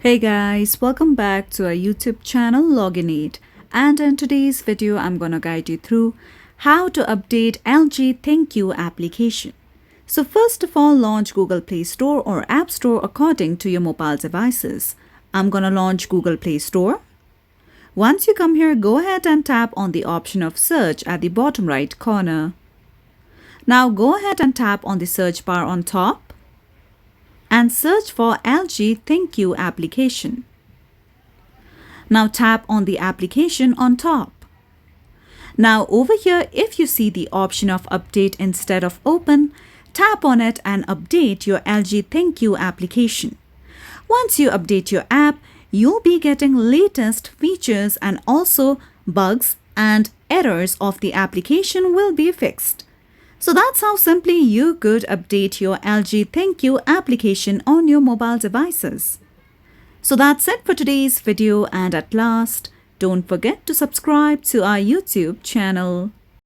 Hey guys, welcome back to our YouTube channel Login8, and in today's video I'm gonna guide you through how to update LG ThinQ application. So first of all, launch Google Play Store or App Store according to your mobile devices. I'm gonna launch Google Play Store. Once you come here, go ahead and tap on the option of search at the bottom right corner. Now go ahead and tap on the search bar on top and search for LG ThinQ application. Now tap on the application on top. Now over here, if you see the option of update instead of open, tap on it and update your LG ThinQ application. Once you update your app, you'll be getting latest features and also bugs and errors of the application will be fixed. So that's how simply you could update your LG ThinQ application on your mobile devices. So that's it for today's video, and at last, don't forget to subscribe to our YouTube channel.